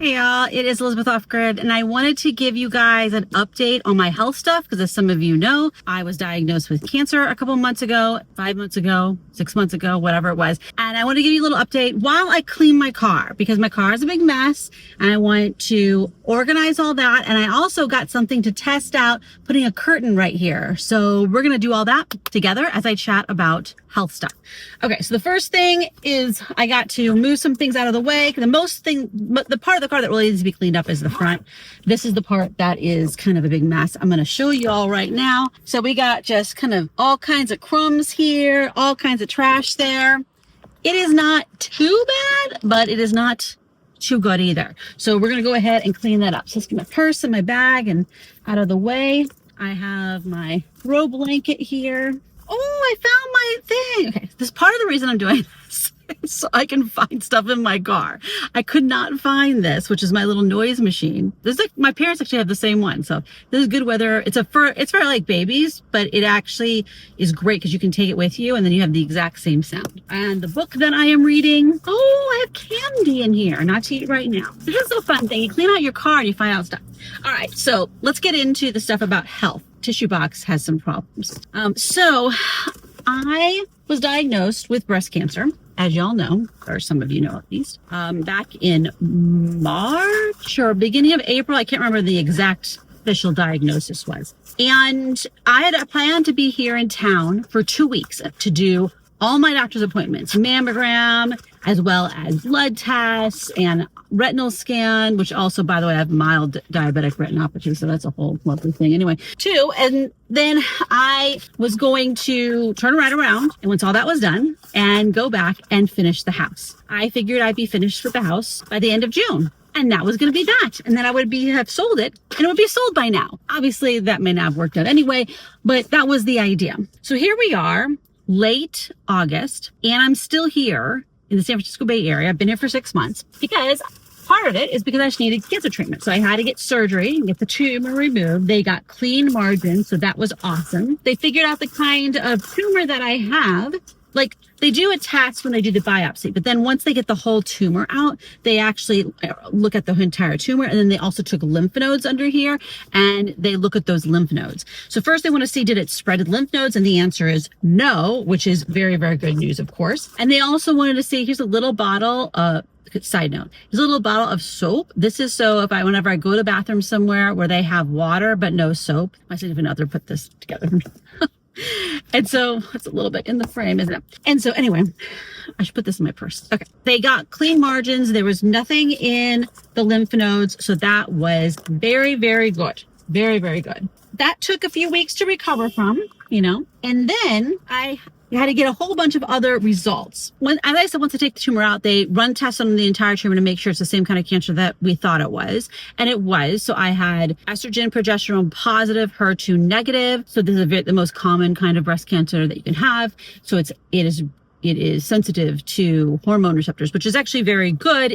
Hey y'all, it is Elizabeth Off Grid, and I wanted to give you guys an update on my health stuff because, as some of you know, I was diagnosed with cancer a couple months ago, 5 months ago, 6 months ago, whatever it was. And I want to give you a little update while I clean my car because my car is a big mess and I want to organize all that. And I also got something to test out, putting a curtain right here. So we're going to do all that together as I chat about health stuff. Okay, so the first thing is I got to move some things out of the way. The part of the car that really needs to be cleaned up is the front. This is the part that is kind of a big mess. I'm going to show you all right now. So we got just kind of all kinds of crumbs here, all kinds of trash there. It is not too bad, but it is not too good either. So we're going to go ahead and clean that up. So let's get my purse and my bag and out of the way. I have my throw blanket here. Oh, I found my thing. Okay, this is part of the reason I'm doing this is so I can find stuff in my car. I could not find this, which is my little noise machine. This is like, my parents actually have the same one. So this is good weather. It's for like babies, but it actually is great because you can take it with you and then you have the exact same sound. And the book that I am reading, oh, I have candy in here. Not to eat right now. This is a fun thing. You clean out your car and you find out stuff. All right, so let's get into the stuff about health. Tissue box has some problems. So I was diagnosed with breast cancer, as y'all know, or some of you know at least, back in March or beginning of April. I can't remember the exact official diagnosis was. And I had a plan to be here in town for 2 weeks to do all my doctor's appointments, mammogram, as well as blood tests and retinal scan, which also, by the way, I have mild diabetic retinopathy, so that's a whole lovely thing. Anyway, and then I was going to turn right around, and once all that was done, and go back and finish the house. I figured I'd be finished with the house by the end of June. And that was going to be that. And then I would have sold it and it would be sold by now. Obviously, that may not have worked out anyway, but that was the idea. So here we are, late August, and I'm still here in the San Francisco Bay Area. I've been here for 6 months because part of it is because I just needed cancer treatment. So I had to get surgery and get the tumor removed. They got clean margins, so that was awesome. They figured out the kind of tumor that I have. Like, they do a test when they do the biopsy, but then once they get the whole tumor out, they actually look at the entire tumor. And then they also took lymph nodes under here and they look at those lymph nodes. So first they want to see, did it spread lymph nodes? And the answer is no, which is very, very good news, of course. And they also wanted to see, here's a little bottle, side note, here's a little bottle of soap. This is so whenever I go to the bathroom somewhere where they have water, but no soap, my significant other put this together. And so it's a little bit in the frame, isn't it? And so anyway, I should put this in my purse. Okay. They got clean margins. There was nothing in the lymph nodes. So that was very, very good. Very, very good. That took a few weeks to recover from, and then I had to get a whole bunch of other results. As I said, once they take the tumor out, they run tests on the entire tumor to make sure it's the same kind of cancer that we thought it was. And it was. So I had estrogen, progesterone positive, HER2 negative. So this is the most common kind of breast cancer that you can have. So it is sensitive to hormone receptors, which is actually very good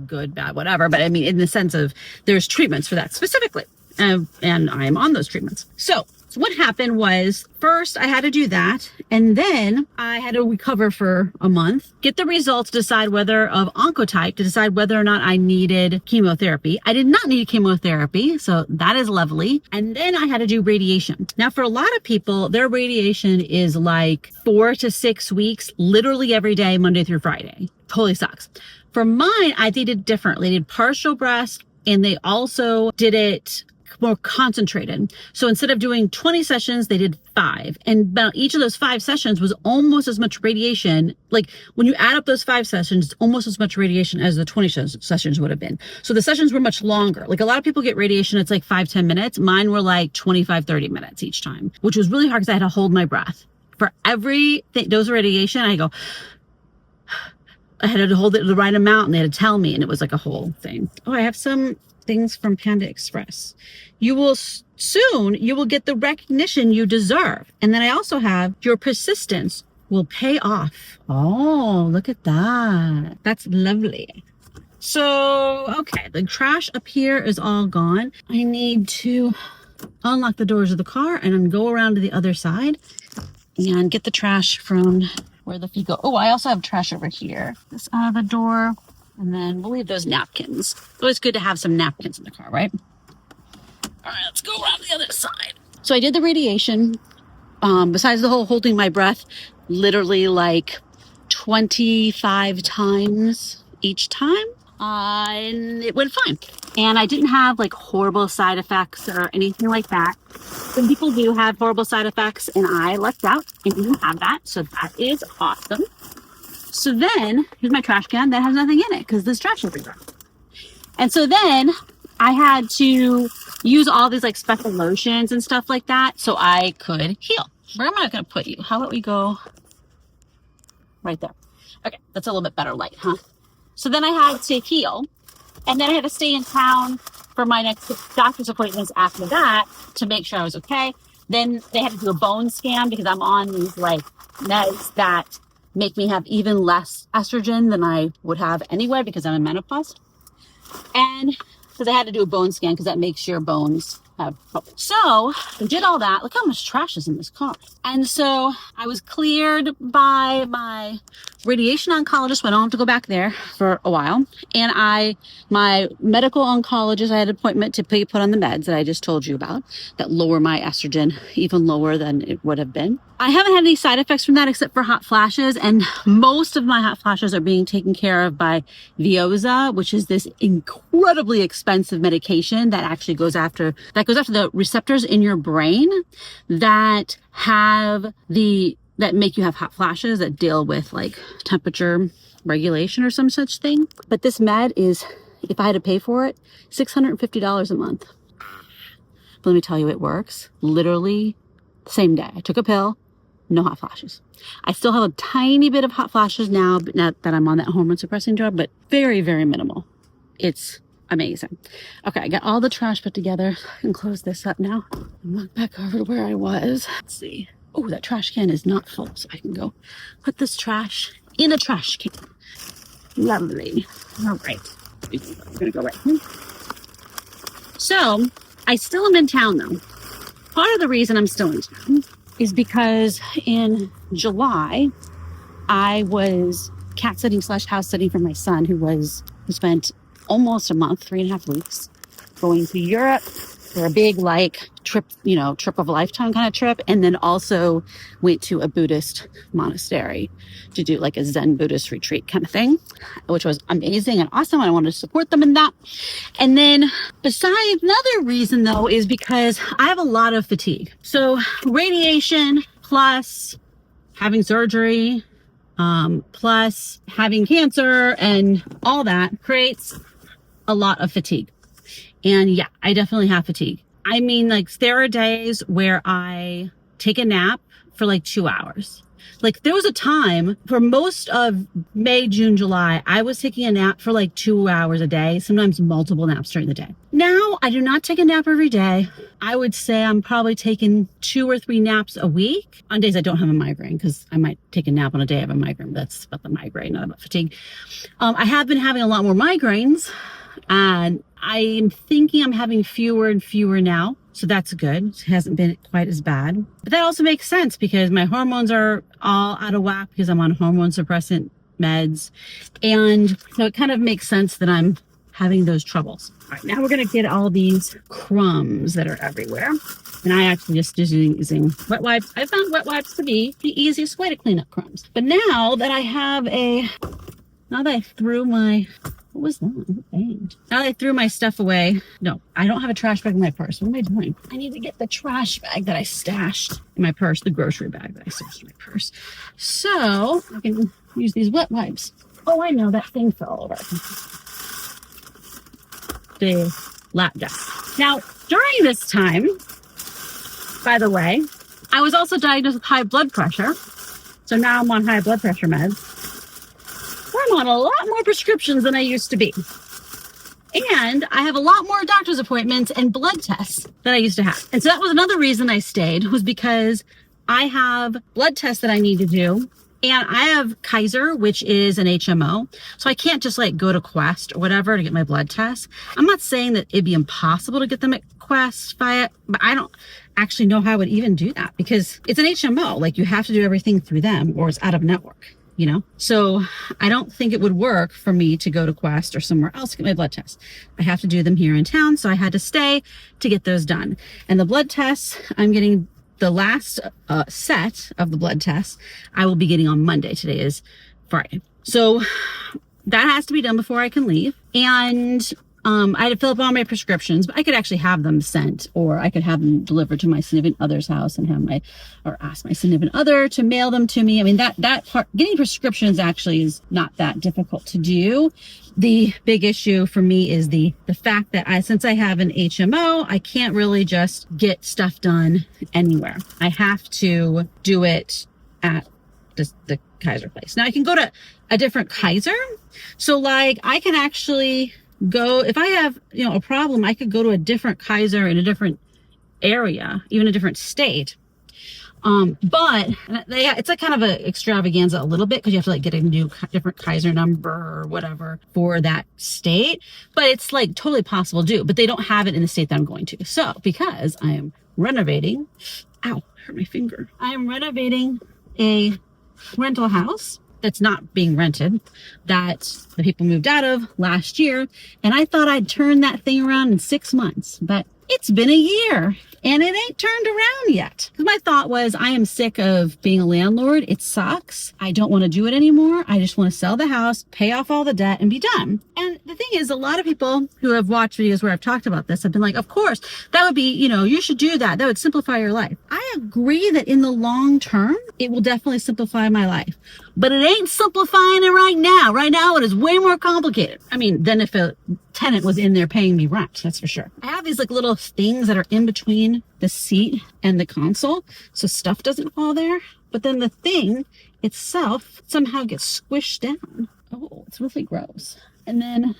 good, bad, whatever. But in the sense of there's treatments for that specifically. And I'm on those treatments. So what happened was, first I had to do that, and then I had to recover for a month, get the results, decide whether of oncotype, to decide whether or not I needed chemotherapy. I did not need chemotherapy, so that is lovely. And then I had to do radiation. Now, for a lot of people, their radiation is like 4 to 6 weeks, literally every day, Monday through Friday. Totally sucks. For mine, they did it differently. They did partial breast, and they also did it more concentrated. So instead of doing 20 sessions, they did 5. And about each of those 5 sessions was almost as much radiation. Like when you add up those 5 sessions, it's almost as much radiation as the 20 sessions would have been. So the sessions were much longer. Like a lot of people get radiation, it's like 5-10 minutes. Mine were like 25-30 minutes each time, which was really hard because I had to hold my breath. For every dose of radiation, I had to hold it the right amount and they had to tell me, and it was like a whole thing. Oh, I have some things from Panda Express. You will get the recognition you deserve. And then I also have your persistence will pay off. Oh, look at that. That's lovely. So, okay, the trash up here is all gone. I need to unlock the doors of the car and then go around to the other side and get the trash from where the feet go. Oh, I also have trash over here. This out of the door. And then we'll leave those napkins. Always good to have some napkins in the car, right? All right, let's go around the other side. So I did the radiation, besides the whole holding my breath, literally like 25 times each time. And it went fine. And I didn't have like horrible side effects or anything like that. Some people do have horrible side effects, and I lucked out and didn't have that. So that is awesome. So then, here's my trash can that has nothing in it because there's trash everywhere. And so then I had to use all these like special lotions and stuff like that so I could heal. Where am I going to put you? How about we go right there? Okay, that's a little bit better light, huh? So then I had to heal, and then I had to stay in town for my next doctor's appointments after that to make sure I was okay. Then they had to do a bone scan because I'm on these like meds that make me have even less estrogen than I would have anyway because I'm in menopause. And so they had to do a bone scan because that makes your bones have trouble. So I did all that. Look how much trash is in this car. And so I was cleared by my radiation oncologist, so I don't have to go back there for a while. And my medical oncologist, I had an appointment to be put on the meds that I just told you about that lower my estrogen even lower than it would have been. I haven't had any side effects from that except for hot flashes, and most of my hot flashes are being taken care of by Veoza, which is this incredibly expensive medication that actually goes after the receptors in your brain that make you have hot flashes, that deal with like temperature regulation or some such thing. But this med is, if I had to pay for it, $650 a month. But let me tell you, it works literally the same day. I took a pill, no hot flashes. I still have a tiny bit of hot flashes now, but not that I'm on that hormone suppressing drug, but very, very minimal. It's amazing. Okay, I got all the trash put together. I can close this up now and walk back over to where I was. Let's see. Oh, that trash can is not full, so I can go put this trash in a trash can. Lovely. All right. I'm gonna go right here. So I still am in town though. Part of the reason I'm still in town is because in July, I was cat sitting / house sitting for my son who spent almost a month, 3.5 weeks, going to Europe for a big like trip, trip of a lifetime kind of trip. And then also went to a Buddhist monastery to do like a Zen Buddhist retreat kind of thing, which was amazing and awesome. I wanted to support them in that. And then besides, another reason though, is because I have a lot of fatigue. So radiation plus having surgery, plus having cancer and all that creates a lot of fatigue. And yeah, I definitely have fatigue. I mean, like there are days where I take a nap for like 2 hours. Like there was a time for most of May, June, July, I was taking a nap for like 2 hours a day, sometimes multiple naps during the day. Now I do not take a nap every day. I would say I'm probably taking 2 or 3 naps a week on days I don't have a migraine, because I might take a nap on a day I have a migraine, but that's about the migraine, not about fatigue. I have been having a lot more migraines, and I'm thinking I'm having fewer and fewer now. So that's good. It hasn't been quite as bad. But that also makes sense because my hormones are all out of whack because I'm on hormone suppressant meds. And so it kind of makes sense that I'm having those troubles. All right, now we're going to get all these crumbs that are everywhere. And I actually just using wet wipes. I found wet wipes to be the easiest way to clean up crumbs. But now that I threw my... What was that? What banged? Now that I threw my stuff away. No, I don't have a trash bag in my purse. What am I doing? I need to get the trash bag that I stashed in my purse, the grocery bag that I stashed in my purse. So I can use these wet wipes. Oh, I know, that thing fell over. The lap dust. Now, during this time, by the way, I was also diagnosed with high blood pressure. So now I'm on high blood pressure meds. I'm on a lot more prescriptions than I used to be. And I have a lot more doctor's appointments and blood tests than I used to have. And so that was another reason I stayed, was because I have blood tests that I need to do. And I have Kaiser, which is an HMO. So I can't just like go to Quest or whatever to get my blood tests. I'm not saying that it'd be impossible to get them at Quest but I don't actually know how I would even do that because it's an HMO. Like you have to do everything through them or it's out of network. you know? So I don't think it would work for me to go to Quest or somewhere else to get my blood tests. I have to do them here in town. So I had to stay to get those done. And the blood tests, I'm getting the last set of the blood tests I will be getting on Monday. Today is Friday. So that has to be done before I can leave. And I had to fill up all my prescriptions, but I could actually have them sent, or I could have them delivered to my significant other's house and ask my significant other to mail them to me. I mean, that part, getting prescriptions actually is not that difficult to do. The big issue for me is the fact that since I have an HMO, I can't really just get stuff done anywhere. I have to do it at the Kaiser place. Now I can go to a different Kaiser. So like I can actually go, if I have, a problem, I could go to a different Kaiser in a different area, even a different state. But it's like kind of an extravaganza a little bit, because you have to like get a new different Kaiser number or whatever for that state. But it's like totally possible to do, but they don't have it in the state that I'm going to. So because I am renovating, ow, I hurt my finger. I am renovating a rental house that's not being rented, that the people moved out of last year. And I thought I'd turn that thing around in 6 months, but it's been a year and it ain't turned around yet. Because my thought was, I am sick of being a landlord. It sucks. I don't want to do it anymore. I just want to sell the house, pay off all the debt, and be done. And the thing is, a lot of people who have watched videos where I've talked about this have been like, of course, that would be, you should do that. That would simplify your life. I agree that in the long term, it will definitely simplify my life. But it ain't simplifying it right now. Right now, it is way more complicated. I mean, than if a tenant was in there paying me rent, that's for sure. I have these like little things that are in between the seat and the console, so stuff doesn't fall there. But then the thing itself somehow gets squished down. Oh, it's really gross. And then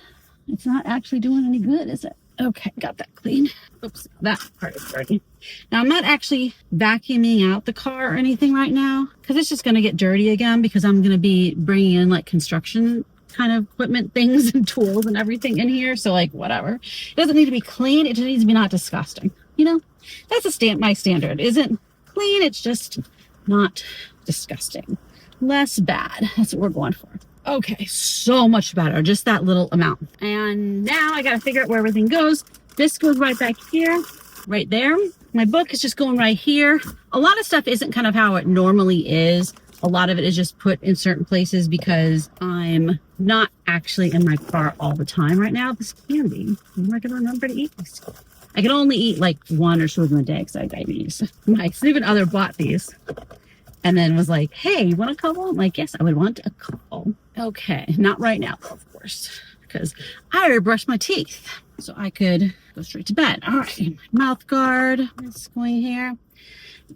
it's not actually doing any good, is it? Okay, got that clean. Oops, that part is dirty. Now, I'm not actually vacuuming out the car or anything right now, because it's just going to get dirty again, because I'm going to be bringing in like construction kind of equipment things and tools and everything in here. So like whatever. It doesn't need to be clean. It just needs to be not disgusting. That's my standard. Isn't clean. It's just not disgusting. Less bad. That's what we're going for. Okay, so much better. Just that little amount. And now I got to figure out where everything goes. This goes right back here, right there. My book is just going right here. A lot of stuff isn't kind of how it normally is. A lot of it is just put in certain places because I'm not actually in my car all the time right now. This candy, I'm not going to remember to eat this. I can only eat like 1 or 2 of them a day because I have diabetes. My significant other bought these and then was like, hey, you want a couple? I'm like, yes, I would want a couple. Okay, not right now, of course, because I already brushed my teeth so I could go straight to bed. All right, my mouth guard is going here.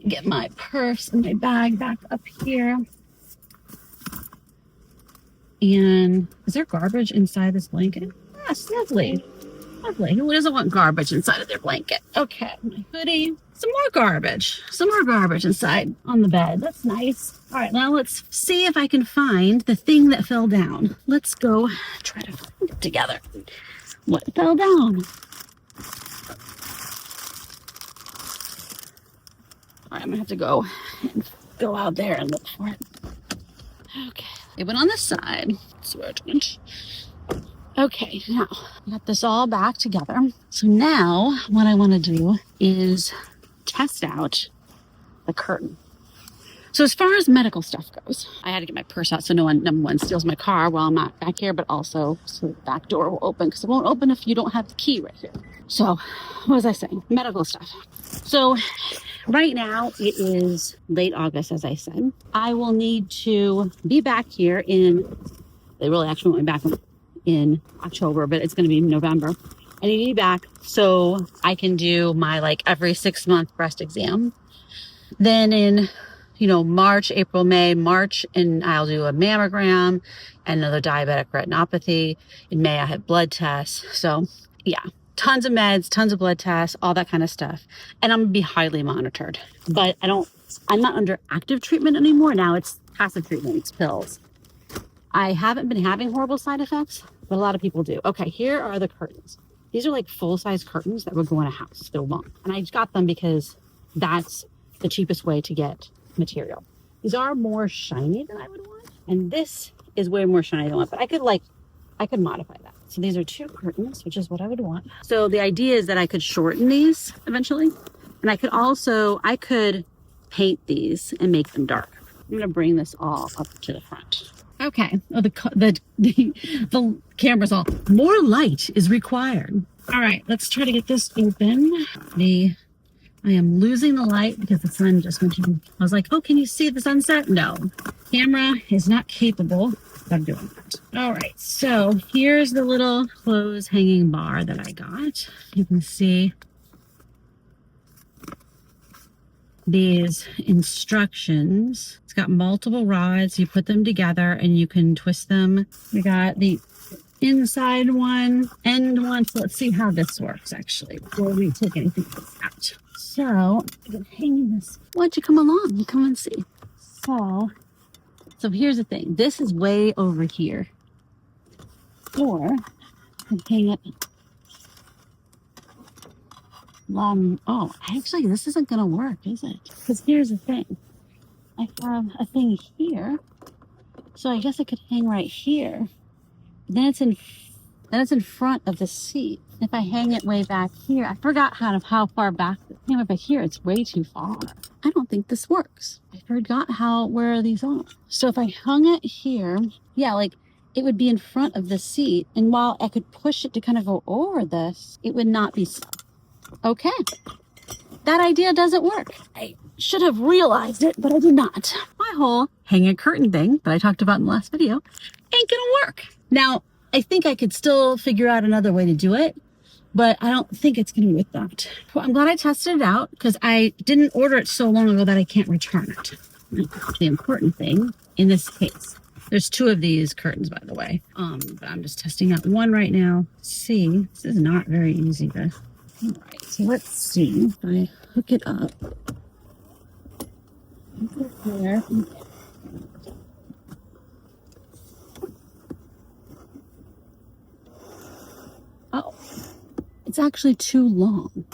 Get my purse and my bag back up here. And is there garbage inside this blanket? Yes, lovely. Lovely. Who doesn't want garbage inside of their blanket? Okay, my hoodie. Some more garbage. Some more garbage inside on the bed. That's nice. All right, now let's see if I can find the thing that fell down. Let's go try to find it together. What fell down? All right, I'm gonna have to go out there and look for it. Okay, it went on this side. That's where it went. Okay, now I got this all back together. So now what I want to do is test out the curtain. So as far as medical stuff goes, I had to get my purse out so no one, number one, steals my car while I'm not back here, but also so the back door will open, because it won't open if you don't have the key right here. So what was I saying? Medical stuff. So right now it is late August, as I said. I will need to be back here they really actually want me back in October, but it's going to be November. I need to be back so I can do my every 6-month breast exam. Then in March, April, May, March, and I'll do a mammogram and another diabetic retinopathy. In May, I have blood tests. So yeah, tons of meds, tons of blood tests, all that kind of stuff. And I'm gonna be highly monitored, but I'm not under active treatment anymore. Now it's passive treatment, it's pills. I haven't been having horrible side effects, but a lot of people do. Okay, here are the curtains. These are full-size curtains that would go in a house. They're long. And I got them because that's the cheapest way to get material. These are more shiny than I would want, And this is way more shiny than one, but I could modify that. So these are 2 curtains, which is what I would want. So the idea is that I could shorten these eventually. And I could paint these and make them dark. I'm gonna bring this all up to the front. Okay, oh, the camera's all, more light is required. All right, let's try to get this open. I am losing the light because the sun just went in. I was like, oh, can you see the sunset? No, camera is not capable of doing that. All right, so here's the little clothes hanging bar that I got. You can see these instructions. It's got multiple rods. You put them together and you can twist them. We got the inside one, end one. So let's see how this works actually before we take anything else out. So I'm gonna hang this. Why don't you come along? Come and see. So here's the thing. This is way over here. Or I can hang it long. Oh, actually, this isn't gonna work, is it? Because here's the thing. I have a thing here, so I guess I could hang right here. Then it's in front of the seat. If I hang it way back here, I forgot how far back. Hang it back here, it's way too far. I don't think this works. I forgot where these are. So if I hung it here, yeah, like it would be in front of the seat. And while I could push it to kind of go over this, it would not be stuck. Okay, that idea doesn't work. I should have realized it, but I did not. My whole hang a curtain thing that I talked about in the last video ain't gonna work. Now, I think I could still figure out another way to do it, but I don't think it's gonna work that. Well, I'm glad I tested it out because I didn't order it so long ago that I can't return it. The important thing in this case, there's 2 of these curtains, by the way. But I'm just testing out one right now. See, this is not very easy to. All right, so let's see if I hook it up. There. Oh, it's actually too long.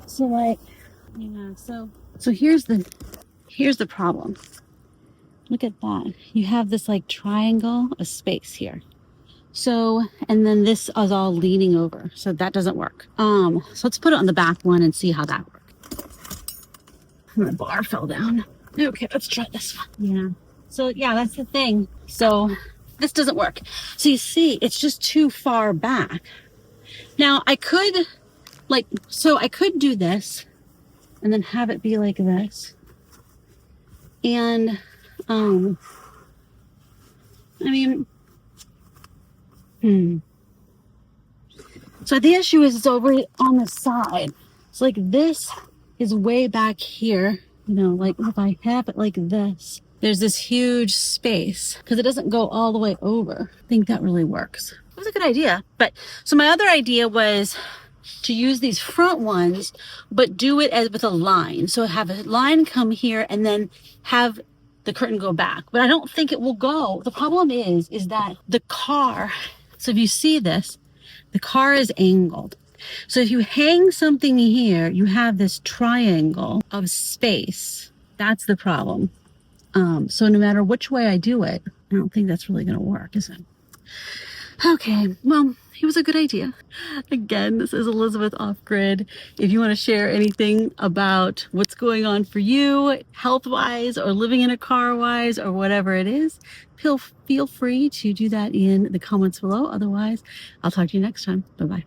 So like, yeah, so here's the problem. Look at that. You have this like triangle of space here. So, and then this is all leaning over. So that doesn't work. So let's put it on the back one and see how that works. My bar fell down. Okay, let's try this one. Yeah. So yeah, that's the thing. So this doesn't work. So you see, it's just too far back. Now I could I could do this and then have it be like this. And, I mean, so the issue is it's over on the side. So like this is way back here, you know, like if I have it like this, there's this huge space because it doesn't go all the way over. I think that really works. It was a good idea. But so my other idea was to use these front ones, but do it as with a line. So have a line come here and then have the curtain go back. But I don't think it will go. The problem is that the car, so if you see this, the car is angled. So if you hang something here, you have this triangle of space. That's the problem. So no matter which way I do it, I don't think that's really going to work, is it? Okay, well, it was a good idea. Again, this is Elizabeth Off Grid. If you want to share anything about what's going on for you, health-wise or living in a car-wise or whatever it is, feel free to do that in the comments below. Otherwise, I'll talk to you next time. Bye-bye.